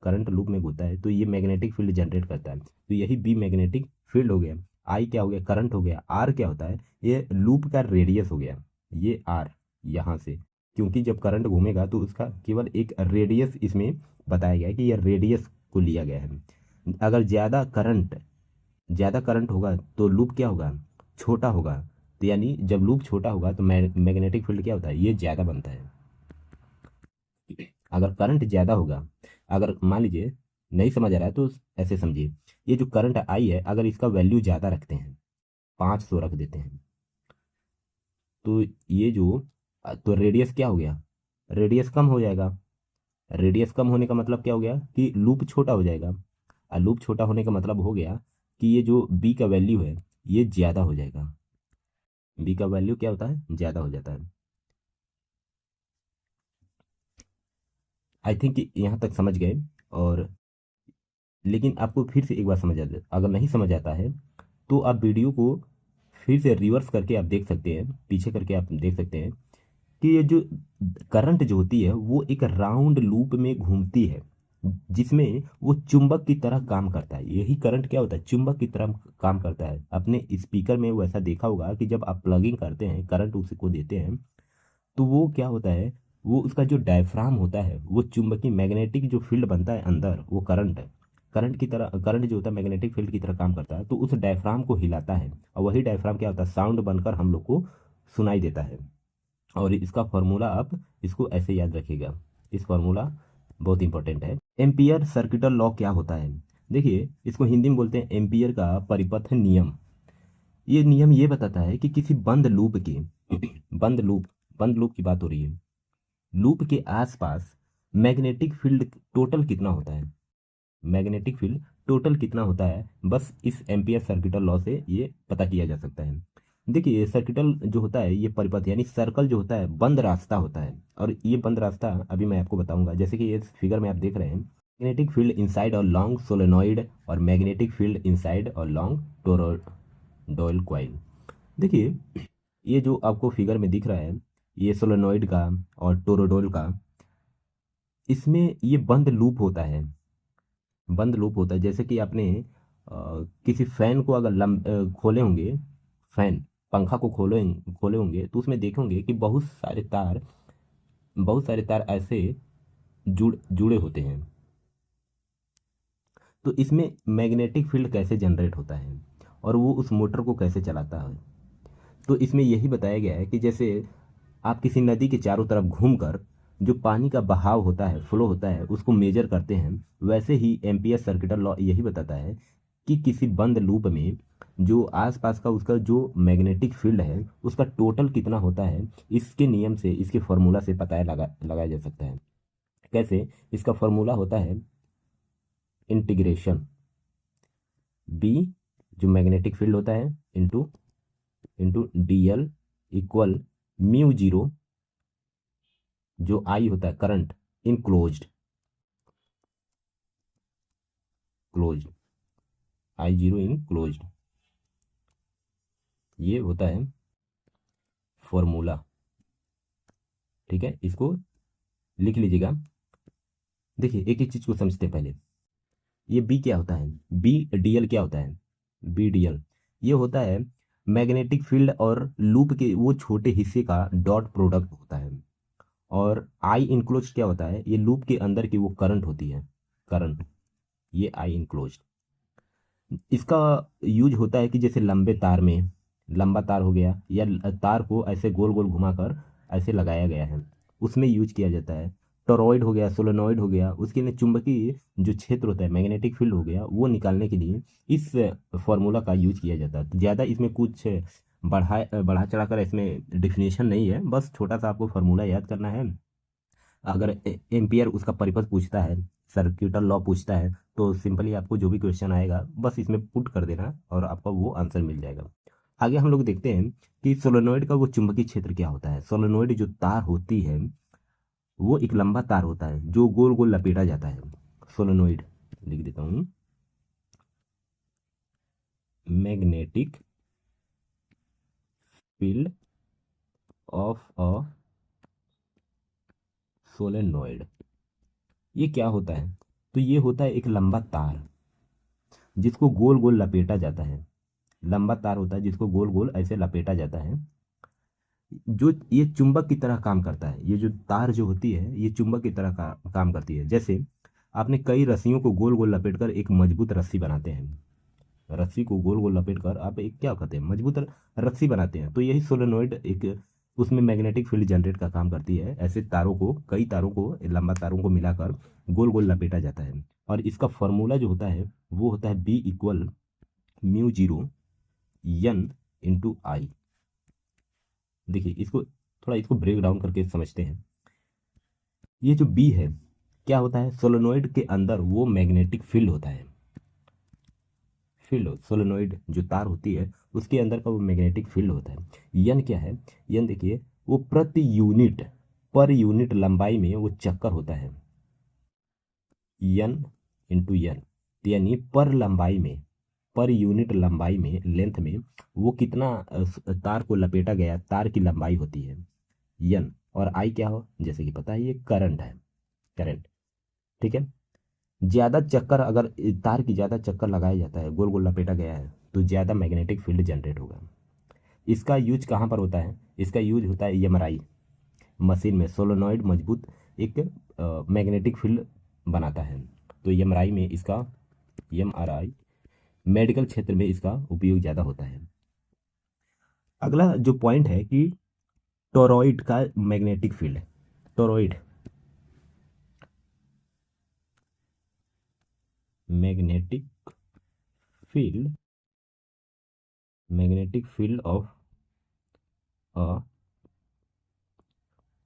करंट लूप में घूमता है तो ये मैग्नेटिक फील्ड जनरेट करता है। तो यही बी मैग्नेटिक फील्ड हो गया। आई क्या हो गया, करंट हो गया। आर क्या होता है, ये लूप का रेडियस हो गया। ये आर यहाँ से, क्योंकि जब करंट घूमेगा तो उसका केवल एक रेडियस इसमें बताया गया है कि यह रेडियस को लिया गया है। अगर ज़्यादा करंट होगा तो लूप क्या होगा, छोटा होगा। तो यानी जब लूप छोटा होगा तो मैग्नेटिक फील्ड क्या होता है, ये ज़्यादा बनता है। अगर करंट ज़्यादा होगा, अगर मान लीजिए नहीं समझ आ रहा है तो ऐसे समझिए, ये जो करंट आई है अगर इसका वैल्यू ज़्यादा रखते हैं, 500 रख देते हैं, तो ये जो तो रेडियस क्या हो गया, रेडियस कम हो जाएगा। रेडियस कम होने का मतलब क्या हो गया कि लूप छोटा हो जाएगा। और लूप छोटा होने का मतलब हो गया कि ये जो बी का वैल्यू है ये ज़्यादा हो जाएगा। बी का वैल्यू क्या होता है, ज़्यादा हो जाता है। आई थिंक यहाँ तक समझ गए। और लेकिन आपको फिर से एक बार समझ आ जाए, अगर नहीं समझ आता है तो आप वीडियो को फिर से रिवर्स करके आप देख सकते हैं, पीछे करके आप देख सकते हैं कि ये जो करंट जो होती है वो एक राउंड लूप में घूमती है, जिसमें वो चुंबक की तरह काम करता है। यही करंट क्या होता है, चुंबक की तरह काम करता है। अपने स्पीकर में वैसा देखा होगा कि जब आप प्लगिंग करते हैं, करंट उसको देते हैं, तो वो क्या होता है, वो उसका जो डायफ्राम होता है वो चुंबकीय मैग्नेटिक जो फील्ड बनता है अंदर, वो करंट की तरह, करंट जो होता है मैग्नेटिक फील्ड की तरह काम करता है। तो उस डायफ्राम को हिलाता है, और वही डायफ्राम क्या होता है, साउंड बनकर हम लोग को सुनाई देता है। और इसका फॉर्मूला आप इसको ऐसे याद रखिएगा, इस फॉर्मूला बहुत इंपॉर्टेंट है। एम्पियर सर्किटल लॉ क्या होता है, देखिए इसको हिंदी में बोलते हैं एम्पियर का परिपथ नियम। ये नियम ये बताता है कि किसी बंद लूप के बंद लूप की बात हो रही है, लूप के आसपास मैग्नेटिक फील्ड टोटल कितना होता है, मैग्नेटिक फील्ड टोटल कितना होता है, बस इस एम्पियर सर्किटल लॉ से ये पता किया जा सकता है। देखिए सर्किटल जो होता है ये परिपथ यानी सर्कल जो होता है बंद रास्ता होता है। और ये बंद रास्ता अभी मैं आपको बताऊंगा। जैसे कि ये फिगर में आप देख रहे हैं, मैग्नेटिक फील्ड इनसाइड और लॉन्ग सोलेनॉइड, और मैग्नेटिक फील्ड इनसाइड और लॉन्ग टोरॉइडल कॉइल। देखिए ये जो आपको फिगर में दिख रहा है, ये सोलेनॉइड का और टोरोडोल का, इसमें ये बंद लूप होता है। बंद लूप होता है, जैसे कि आपने किसी फैन को अगर खोले होंगे, फैन पंखा को खोले होंगे तो उसमें देखेंगे कि बहुत सारे तार ऐसे जुड़े होते हैं। तो इसमें मैग्नेटिक फील्ड कैसे जनरेट होता है और वो उस मोटर को कैसे चलाता है, तो इसमें यही बताया गया है कि जैसे आप किसी नदी के चारों तरफ घूमकर जो पानी का बहाव होता है, फ्लो होता है, उसको मेजर करते हैं, वैसे ही एम्पियर सर्किटल लॉ यही बताता है कि किसी बंद लूप में जो आसपास का उसका जो मैग्नेटिक फील्ड है उसका टोटल कितना होता है, इसके नियम से, इसके फॉर्मूला से पता लगाया जा सकता है। कैसे, इसका फॉर्मूला होता है इंटीग्रेशन बी जो मैग्नेटिक फील्ड होता है into D L equal mu zero जो आई होता है current in closed I zero in closed, ये होता है फॉर्मूला। ठीक है, इसको लिख लीजिएगा। देखिए एक एक चीज को समझते हैं पहले। ये बी क्या होता है, बी डीएल क्या होता है, बी डीएल ये होता है मैग्नेटिक फील्ड और लूप के वो छोटे हिस्से का डॉट प्रोडक्ट होता है। और आई इनक्लोज क्या होता है, ये लूप के अंदर की वो करंट होती है, करंट, ये आई इनक्लोज। इसका यूज होता है कि जैसे लंबे तार में, लंबा तार हो गया या तार को ऐसे गोल गोल घुमाकर ऐसे लगाया गया है, उसमें यूज किया जाता है। टॉरॉइड हो गया, सोलेनॉइड हो गया, उसके लिए चुंबकीय जो क्षेत्र होता है, मैग्नेटिक फील्ड हो गया, वो निकालने के लिए इस फॉर्मूला का यूज किया जाता है। तो ज़्यादा इसमें कुछ बढ़ा चढ़ाकर इसमें डिफिनेशन नहीं है, बस छोटा सा आपको फार्मूला याद करना है। अगर एम्पियर उसका परिपथ पूछता है, सर्क्यूटल लॉ पूछता है, तो सिंपली आपको जो भी क्वेश्चन आएगा बस इसमें पुट कर देना और आपका वो आंसर मिल जाएगा। आगे हम लोग देखते हैं कि सोलेनोइड का वो चुंबकीय क्षेत्र क्या होता है। सोलेनोइड जो तार होती है वो एक लंबा तार होता है जो गोल गोल लपेटा जाता है। सोलेनोइड लिख देता हूँ, magnetic field of a solenoid. ये क्या होता है? तो ये होता है एक लंबा तार जिसको गोल गोल लपेटा जाता है। लंबा तार होता है जिसको गोल गोल ऐसे लपेटा जाता है, जो ये चुंबक की तरह काम करता है। ये जो तार जो होती है ये चुंबक की तरह काम करती है। जैसे आपने कई रस्सियों को गोल गोल लपेटकर एक मजबूत रस्सी बनाते हैं। रस्सी को गोल गोल लपेटकर आप एक क्या करते हैं, मजबूत रस्सी बनाते हैं। तो यही सोलेनोइड एक उसमें मैग्नेटिक फील्ड जनरेट का काम करती है। ऐसे तारों को, कई तारों को, लंबा तारों को मिलाकर गोल गोल लपेटा जाता है। और इसका फॉर्मूला जो होता है वो होता है B equal mu zero N into I. देखिए इसको थोड़ा, इसको ब्रेक डाउन करके समझते हैं। ये जो बी है क्या होता है, सोलेनोइड के अंदर वो मैग्नेटिक फील्ड होता है। फील्ड, सोलेनोइड जो तार होती है उसके अंदर का वो मैग्नेटिक फील्ड होता है। यन क्या है, यन देखिए वो प्रति यूनिट, पर यूनिट लंबाई में वो चक्कर होता है। यन इंटू यन, यानी पर लंबाई में, पर यूनिट लंबाई में, लेंथ में वो कितना तार को लपेटा गया, तार की लंबाई होती है यन। और आई क्या हो, जैसे कि पता है ये करंट है, करंट। ठीक है। ज़्यादा चक्कर, अगर तार की ज़्यादा चक्कर लगाया जाता है, गोल गोल लपेटा गया है, तो ज़्यादा मैग्नेटिक फील्ड जनरेट होगा। इसका यूज कहाँ पर होता है? इसका यूज होता है एमआरआई मशीन में। सोलेनॉइड मजबूत एक मैग्नेटिक फील्ड बनाता है, तो एमआरआई में इसका, एमआरआई मेडिकल क्षेत्र में इसका उपयोग ज़्यादा होता है। अगला जो पॉइंट है कि टोरॉइड का magnetic field. Toroid magnetic field, magnetic field of a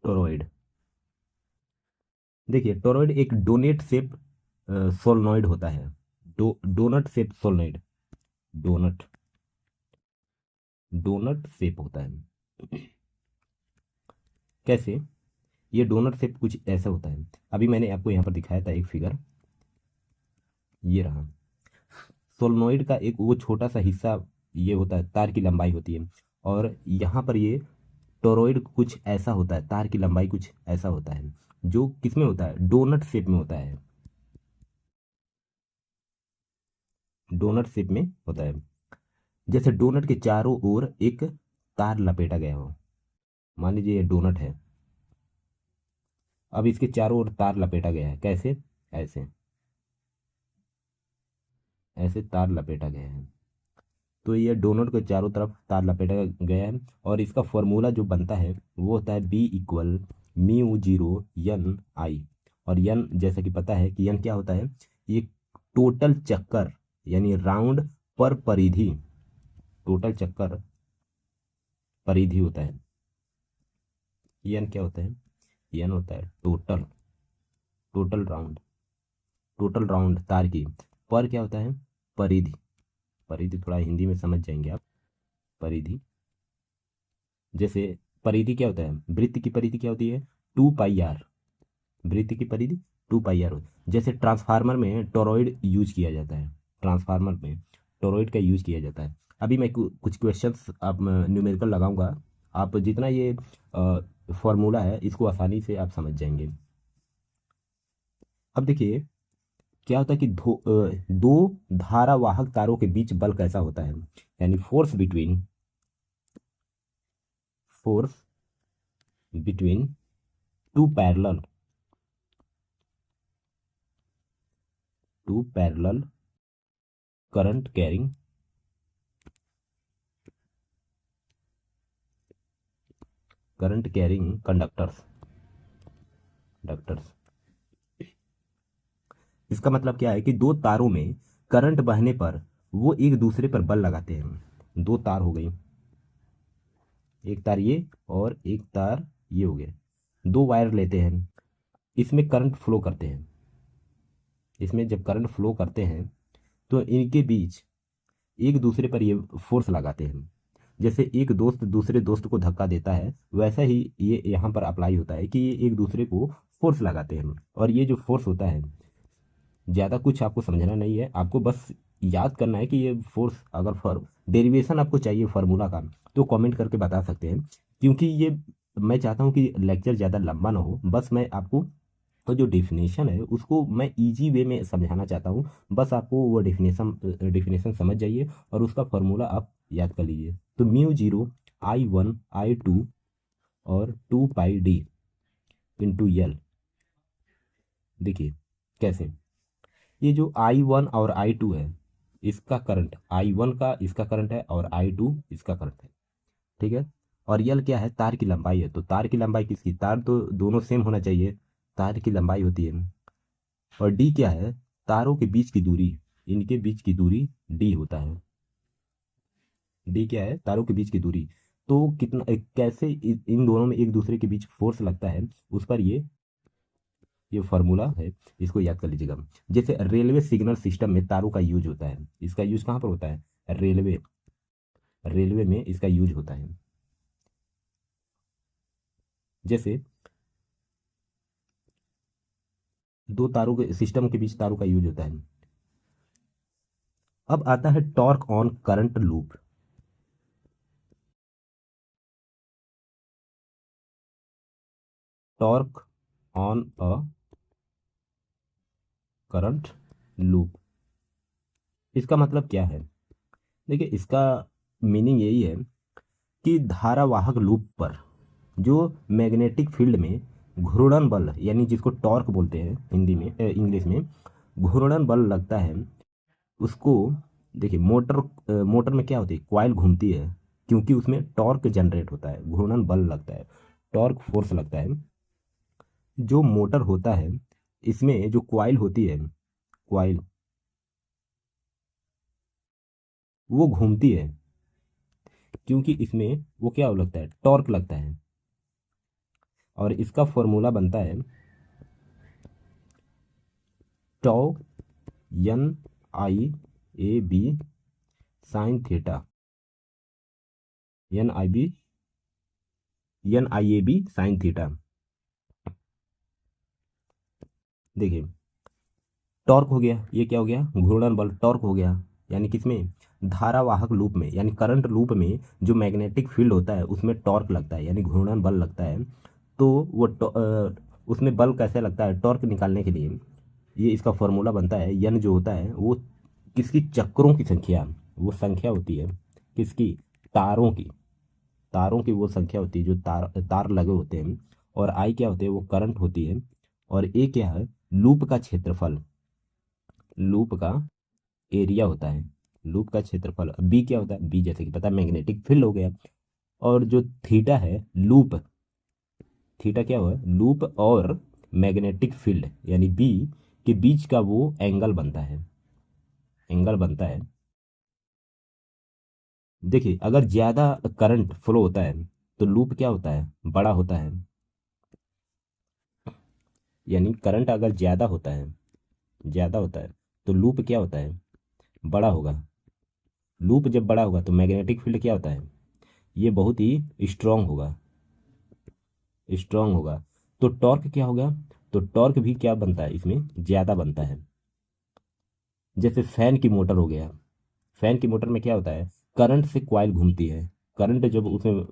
toroid. देखिए टोरॉइड एक डोनेट शेप सोलनॉइड होता है। Doughnut shape solenoid, doughnut, doughnut shape होता है। कैसे? ये डोनट शेप कुछ ऐसा होता है। अभी मैंने आपको यहाँ पर दिखाया था एक फिगर, ये रहा। सोलनॉइड का एक वो छोटा सा हिस्सा ये होता है, तार की लंबाई होती है। और यहाँ पर ये टोरॉइड कुछ ऐसा होता है, तार की लंबाई कुछ ऐसा होता है, जो किस में होता है, डोनट शेप में होता है। डोनट शेप में होता है, जैसे डोनट के चारों ओर एक तार लपेटा गया हो। मान लीजिए ये डोनट है, अब इसके चारों ओर तार लपेटा गया है। कैसे? ऐसे, ऐसे तार लपेटा गया है। तो ये डोनट के चारों तरफ तार लपेटा गया है। और इसका फॉर्मूला जो बनता है वो होता है B equal mu zero N I. और यन जैसे कि पता है कि यन क्या होता है, ये टोटल चक्कर यानी राउंड पर परिधि, टोटल चक्कर परिधि होता है। यन क्या होता है, यन होता है total, total round, total round तार की। पर क्या होता है, परिधि। परिधि थोड़ा हिंदी में समझ जाएंगे आप। परिधि, जैसे परिधि क्या होता है, वृत्त की परिधि क्या होती है, 2 पाई आर। वृत्त की परिधि 2 पाई आर होती है। जैसे ट्रांसफार्मर में टोरॉइड यूज किया जाता है, ट्रांसफार्मर में टोरॉइड का यूज किया जाता है। अभी मैं कुछ क्वेश्चंस आप न्यूमेरिकल लगाऊंगा, आप जितना ये फॉर्मूला है इसको आसानी से आप समझ जाएंगे। अब देखिए क्या होता है कि दो धारावाहक तारों के बीच बल कैसा होता है, यानी force between, force between two parallel current carrying, current carrying conductors. Conductors. इसका मतलब क्या है कि दो तारों में करंट बहने पर वो एक दूसरे पर बल लगाते हैं। दो तार हो गई, एक तार ये और एक तार ये हो गए, दो वायर लेते हैं, इसमें करंट फ्लो करते हैं। इसमें जब करंट फ्लो करते हैं तो इनके बीच एक दूसरे पर ये फोर्स लगाते हैं। जैसे एक दोस्त दूसरे दोस्त को धक्का देता है, वैसा ही ये यहाँ पर अप्लाई होता है कि ये एक दूसरे को फोर्स लगाते हैं। और ये जो फोर्स होता है, ज़्यादा कुछ आपको समझना नहीं है, आपको बस याद करना है कि ये फोर्स, अगर डेरिवेशन आपको चाहिए फार्मूला का तो कमेंट करके बता सकते हैं। क्योंकि ये मैं चाहता हूँ कि लेक्चर ज़्यादा लंबा ना हो, बस मैं आपको तो जो डेफिनेशन है उसको मैं इजी वे में समझाना चाहता हूँ। बस आपको वो डेफिनेशन समझ जाइए और उसका फार्मूला आप याद कर लीजिए। तो म्यू 0 I1 I2 और 2 π d इंटू एल। देखिए कैसे, ये जो I1 और I2 है, इसका करंट I1 का इसका करंट है और I2 इसका करंट है, ठीक है। और यल क्या है, तार की लंबाई है। तो तार की लंबाई किसकी, तार तो दोनों सेम होना चाहिए, तार की लंबाई होती है। और डी क्या है, तारों के बीच की दूरी, इनके बीच की दूरी डी होता है। डी क्या है, तारों के बीच की दूरी। तो कितना कैसे इन दोनों में एक दूसरे के बीच फोर्स लगता है, उस पर ये फार्मूला है, इसको याद कर लीजिएगा। जैसे रेलवे सिग्नल सिस्टम में तारों का यूज होता है, इसका यूज कहाँ पर होता है, रेलवे रेलवे में इसका यूज होता है। जैसे दो तारों के सिस्टम के बीच तारों का यूज होता है। अब आता है torque on current loop. Torque on a current loop, इसका मतलब क्या है। देखिए इसका मीनिंग यही है कि धारावाहक लूप पर जो मैग्नेटिक फील्ड में घूर्णन बल, यानी जिसको टॉर्क बोलते हैं हिंदी में, इंग्लिश में घूर्णन बल लगता है, उसको देखिए मोटर में क्या होती है, कॉइल घूमती है, क्योंकि उसमें टॉर्क जनरेट होता है, घूर्णन बल लगता है, टॉर्क फोर्स लगता है। जो मोटर होता है, इसमें जो कॉइल होती है, कॉइल वो घूमती है, क्योंकि इसमें वो क्या लगता है, टॉर्क लगता है। और इसका फॉर्मूला बनता है टॉ NIAB sine theta, NIAB sine theta. देखिए टॉर्क हो गया, ये क्या हो गया, घूर्णन बल, टॉर्क हो गया। यानी किसमें, धारावाहक लूप में, यानी करंट लूप में जो मैग्नेटिक फील्ड होता है उसमें टॉर्क लगता है, यानी घूर्णन बल लगता है। तो वो उसमें बल कैसे लगता है, टॉर्क निकालने के लिए ये इसका फॉर्मूला बनता है, यन जो होता है वो किसकी, चक्रों की संख्या, वो संख्या होती है किसकी, तारों की, तारों की वो संख्या होती है जो तार तार लगे होते हैं। और आई क्या होते हैं, वो करंट होती है। और ए क्या है, लूप का क्षेत्रफल, लूप का एरिया होता है, लूप का क्षेत्रफल। बी क्या होता है, बी जैसे कि पता है मैग्नेटिक फील्ड हो गया। और जो थीटा है, लूप, थीटा क्या हुआ, लूप और मैग्नेटिक फील्ड यानी बी के बीच का वो एंगल बनता है, एंगल बनता है। देखिए अगर ज़्यादा करंट फ्लो होता है तो लूप क्या होता है, बड़ा होता है। यानी करंट अगर ज़्यादा होता है, ज़्यादा होता है तो लूप क्या होता है, बड़ा होगा। लूप जब बड़ा होगा तो मैग्नेटिक फील्ड क्या होता है, ये बहुत ही स्ट्रांग होगा, स्ट्रांग होगा। तो टॉर्क क्या होगा, तो टॉर्क भी क्या बनता है, इसमें ज़्यादा बनता है। जैसे फैन की मोटर हो गया, फैन की मोटर में क्या होता है, करंट से कॉइल घूमती है, करंट जब उसमें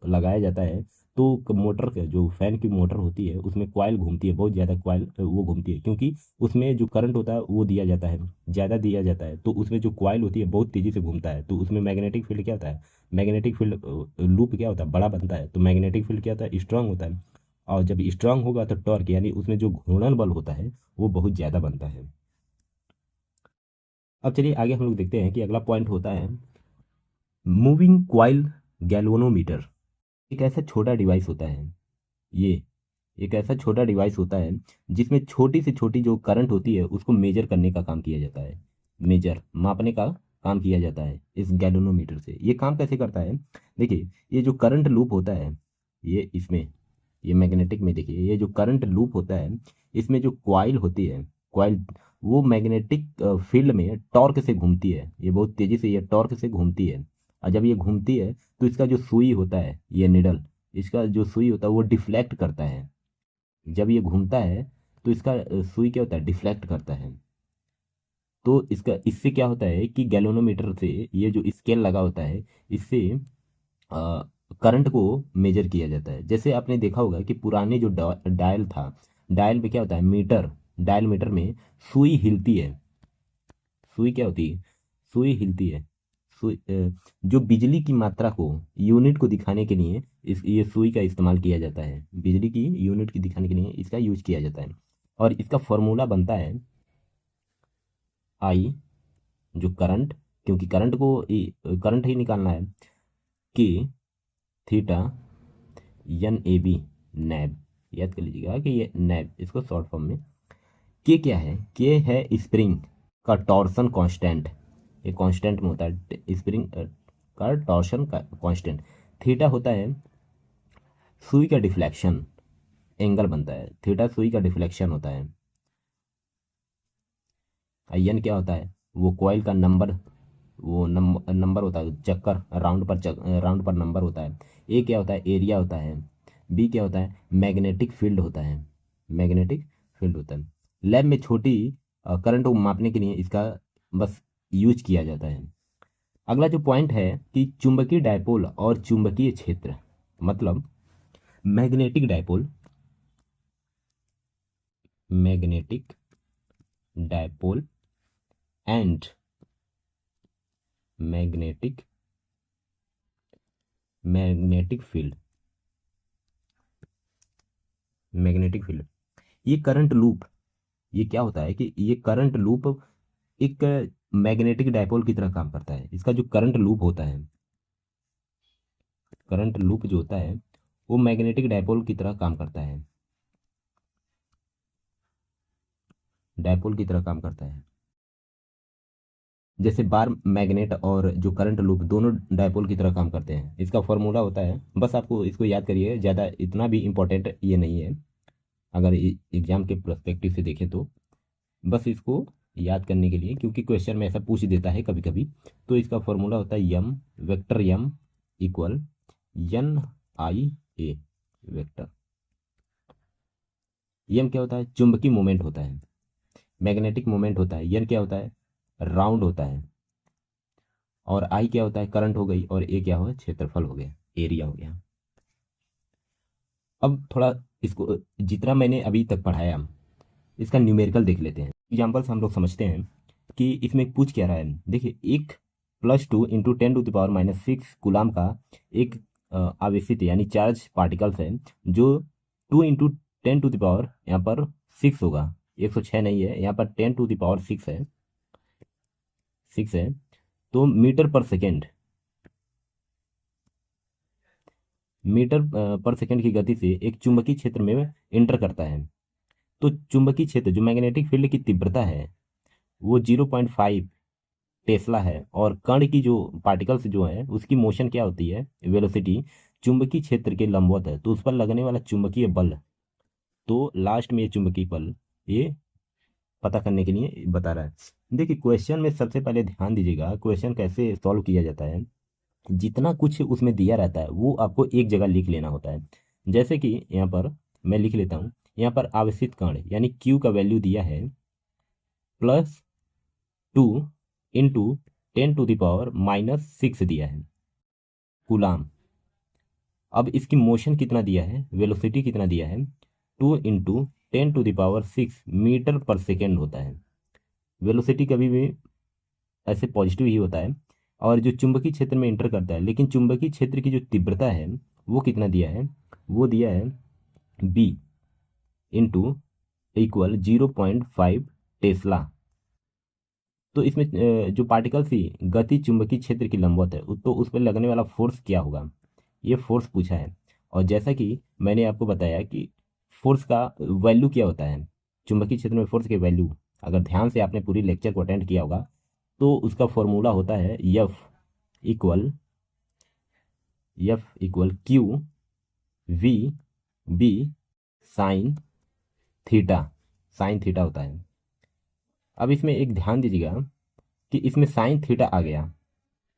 लगाया जाता है तो मोटर के जो फैन की मोटर होती है उसमें कॉइल घूमती है, बहुत ज़्यादा कॉइल वो घूमती है, क्योंकि उसमें जो करंट होता है वो दिया जाता है, ज़्यादा दिया जाता है, तो उसमें जो कॉइल होती है बहुत तेज़ी से घूमता है, तो उसमें मैग्नेटिक फील्ड क्या होता है, मैग्नेटिक फील्ड लूप क्या होता है, बड़ा बनता है, तो मैग्नेटिक फील्ड क्या होता है, स्ट्रांग होता है। और जब स्ट्रांग होगा तो टॉर्क यानी उसमें जो घूर्णन बल होता है वो बहुत ज़्यादा बनता है। अब चलिए आगे हम लोग देखते हैं कि अगला पॉइंट होता है मूविंग क्वाइल गैल्वेनोमीटर। एक ऐसा छोटा डिवाइस होता है ये, एक ऐसा छोटा डिवाइस होता है जिसमें छोटी से छोटी जो करंट होती है उसको मेजर करने का काम किया जाता है, मेजर मापने का काम किया जाता है इस गैल्वेनोमीटर से। ये काम कैसे करता है, देखिए ये जो करंट लूप होता है, ये इसमें, ये मैग्नेटिक में देखिए ये जो करंट लूप होता है इसमें जो कॉइल होती है, कॉइल वो मैग्नेटिक फील्ड में टॉर्क से घूमती है, ये बहुत तेज़ी से ये टॉर्क से घूमती है। और जब ये घूमती है तो इसका जो सुई होता है, ये निडल, इसका जो सुई होता है वो डिफ्लेक्ट करता है। जब ये घूमता है तो इसका सुई क्या होता है, डिफ्लेक्ट करता है। तो इसका इससे क्या होता है कि गैल्वेनोमीटर से ये जो स्केल लगा होता है इससे करंट को मेजर किया जाता है। जैसे आपने देखा होगा कि पुराने जो डायल था, डायल में क्या होता है, मीटर, डायल मीटर में सुई हिलती है, सुई क्या होती है, सुई हिलती है। सुई जो बिजली की मात्रा को, यूनिट को दिखाने के लिए इस ये सुई का इस्तेमाल किया जाता है, बिजली की यूनिट की दिखाने के लिए इसका यूज किया जाता है। और इसका फॉर्मूला बनता है आई, जो करंट, क्योंकि करंट को करंट ही निकालना है, के थीटा एन ए बी, नैब, याद कर लीजिएगा कि ये नैब, इसको शॉर्ट फॉर्म में के क्या है, के है स्प्रिंग का टॉर्सन कांस्टेंट, ये कांस्टेंट में होता है स्प्रिंग का टॉर्सन का कांस्टेंट। थीटा होता है सुई का डिफ्लेक्शन एंगल बनता है, थीटा सुई का डिफ्लेक्शन होता है। एन क्या होता है, वो कॉइल का नंबर, वो नंबर होता है, चक्कर, राउंड पर नंबर होता है। ए क्या होता है, एरिया होता है। बी क्या होता है, मैग्नेटिक फील्ड होता है, मैग्नेटिक फील्ड होता है। लैब में छोटी करंट को मापने के लिए इसका बस यूज किया जाता है। अगला जो पॉइंट है कि चुंबकीय डायपोल और चुंबकीय क्षेत्र, मतलब magnetic dipole, magnetic dipole and magnetic magnetic field, magnetic field, ये करंट लूप, ये क्या होता है कि ये करंट लूप एक मैग्नेटिक डायपोल की तरह काम करता है। इसका जो करंट लूप होता है, करंट लूप जो होता है वो मैग्नेटिक डायपोल की तरह काम करता है, डायपोल की तरह काम करता है। जैसे बार मैग्नेट और जो करंट लूप दोनों डायपोल की तरह काम करते हैं। इसका फॉर्मूला होता है, बस आपको इसको याद करिए, ज़्यादा इतना भी इम्पोर्टेंट ये नहीं है अगर एग्जाम के पर्सपेक्टिव से देखें तो, बस इसको याद करने के लिए, क्योंकि क्वेश्चन में ऐसा पूछ देता है कभी कभी। तो इसका फॉर्मूला होता है यम, वेक्टर यम इक्वल एन आई ए वेक्टर। यम क्या होता है, चुंबकीय मोमेंट होता है, मैग्नेटिक मोमेंट होता है। एन क्या होता है, राउंड होता है। और आई क्या होता है, करंट हो गई। और ए क्या हो, क्षेत्रफल हो गया, एरिया हो गया। अब थोड़ा इसको जितना मैंने अभी तक पढ़ाया इसका न्यूमेरिकल देख लेते हैं। एग्जाम्पल्स हम लोग समझते हैं कि इसमें पूछ क्या रहा है। देखिए, एक +2 × 10⁻⁻⁶ कूलाम का एक आवेशित यानी चार्ज पार्टिकल्स है, जो 2 × 10⁻, यहाँ पर 6 होगा, 106 नहीं है, यहाँ पर 10⁻6 है, 6 है। तो मीटर पर सेकेंड, मीटर पर सेकेंड की गति से एक चुंबकीय क्षेत्र में एंटर करता है। तो चुंबकीय क्षेत्र, जो मैग्नेटिक फील्ड की तीव्रता है वो 0.5 टेस्ला है। और कण की जो पार्टिकल्स जो है उसकी मोशन क्या होती है, वेलोसिटी, चुंबकीय क्षेत्र के लंबवत है। तो उस पर लगने वाला चुंबकीय बल, तो लास्ट में ये चुंबकीय बल ये पता करने के लिए बता रहा है। देखिए, क्वेश्चन में सबसे पहले ध्यान दीजिएगा क्वेश्चन कैसे सॉल्व किया जाता है। जितना कुछ उसमें दिया रहता है वो आपको एक जगह लिख लेना होता है। जैसे कि यहाँ पर मैं लिख लेता हूँ, यहाँ पर आवेशित कण यानी Q का वैल्यू दिया है +2 × 10⁻⁻6 दिया है कूलाम। अब इसकी मोशन कितना दिया है, वेलोसिटी कितना दिया है, 2 × 10⁻6 मीटर पर सेकेंड होता है। वेलोसिटी कभी भी ऐसे पॉजिटिव ही होता है। और जो चुंबकीय क्षेत्र में इंटर करता है, लेकिन चुंबकीय क्षेत्र की जो तीव्रता है वो कितना दिया है, वो दिया है B = 0.5 टेस्ला। तो इसमें जो पार्टिकल्स की गति चुंबकीय क्षेत्र की लंबवत है, तो उस पर लगने वाला फोर्स क्या होगा, ये फोर्स पूछा है। और जैसा कि मैंने आपको बताया कि फोर्स का वैल्यू क्या होता है, चुंबकीय क्षेत्र में फोर्स के वैल्यू, अगर ध्यान से आपने पूरी लेक्चर को अटेंड किया होगा तो उसका फॉर्मूला होता है F equal Q V B sine theta, sine theta होता है। अब इसमें एक ध्यान दीजिएगा कि इसमें साइन थीटा आ गया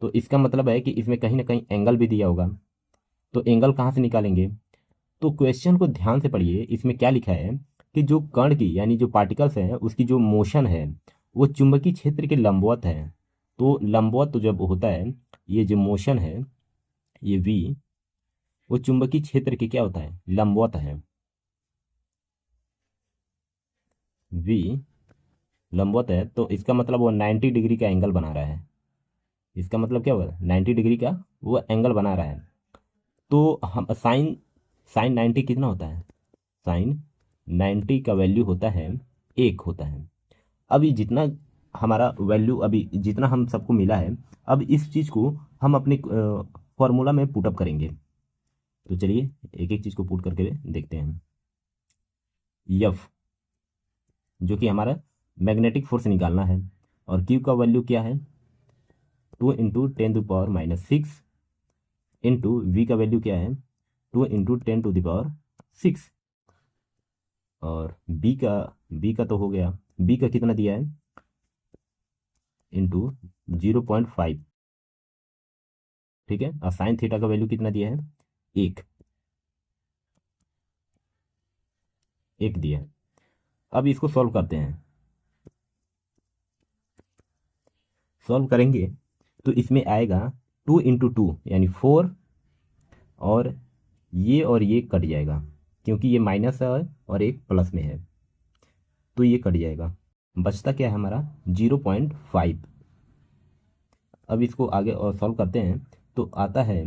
तो इसका मतलब है कि इसमें कहीं ना कहीं एंगल भी दिया होगा, तो एंगल कहाँ से निकालेंगे। तो क्वेश्चन को ध्यान से पढ़िए, इसमें क्या लिखा है कि जो कण की यानी जो पार्टिकल्स हैं उसकी जो मोशन है वो चुंबकीय क्षेत्र के लंबवत है। तो लंबवत तो जब होता है, ये जो मोशन है ये वी, वो चुंबकीय क्षेत्र के क्या होता है, लंबवत है। वी लंबवत है तो इसका मतलब वो 90 डिग्री का एंगल बना रहा है। इसका मतलब क्या होगा, 90 डिग्री का वो एंगल बना रहा है। तो हम साइन साइन 90 कितना होता है, साइन 90 का वैल्यू होता है 1 होता है। अब ये जितना हमारा वैल्यू अभी जितना हम सबको मिला है, अब इस चीज़ को हम अपने फॉर्मूला में पुटअप करेंगे। तो चलिए एक एक चीज़ को पुट करके देखते हैं। यफ जो कि हमारा मैग्नेटिक फोर्स निकालना है, और क्यू का वैल्यू क्या है 2 × 10⁻⁻6 इंटू वी का वैल्यू क्या है 2 × 10⁻6, और बी का तो हो गया, बी का कितना दिया है इंटू 0.5, ठीक है। और साइन थीटा का वैल्यू कितना दिया है 1 दिया है। अब इसको सॉल्व करते हैं, सॉल्व करेंगे तो इसमें आएगा 2 × 2 यानी 4, और ये कट जाएगा क्योंकि ये माइनस है और एक प्लस में है, तो ये कट जाएगा, बचता क्या है हमारा 0.5। अब इसको आगे और सॉल्व करते हैं तो आता है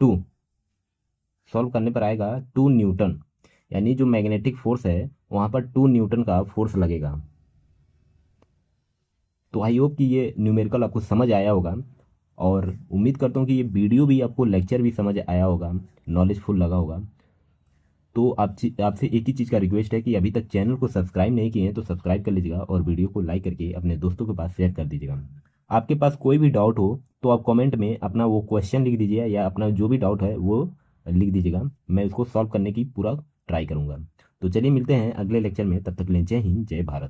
2, सॉल्व करने पर आएगा 2 न्यूटन, यानी जो मैग्नेटिक फोर्स है वहाँ पर 2 न्यूटन का फोर्स लगेगा। तो आई होप कि ये न्यूमेरिकल आपको समझ आया होगा, और उम्मीद करता हूँ कि ये वीडियो भी आपको, लेक्चर भी समझ आया होगा, नॉलेजफुल लगा होगा। तो आपसे एक ही चीज़ का रिक्वेस्ट है कि अभी तक चैनल को सब्सक्राइब नहीं किए हैं तो सब्सक्राइब कर लीजिएगा, और वीडियो को लाइक करके अपने दोस्तों के पास शेयर कर दीजिएगा। आपके पास कोई भी डाउट हो तो आप कमेंट में अपना वो क्वेश्चन लिख दीजिए, या अपना जो भी डाउट है वो लिख दीजिएगा, मैं उसको सॉल्व करने की पूरा ट्राई करूँगा। तो चलिए मिलते हैं अगले लेक्चर में, तब तक के लिए जय हिंद जय भारत।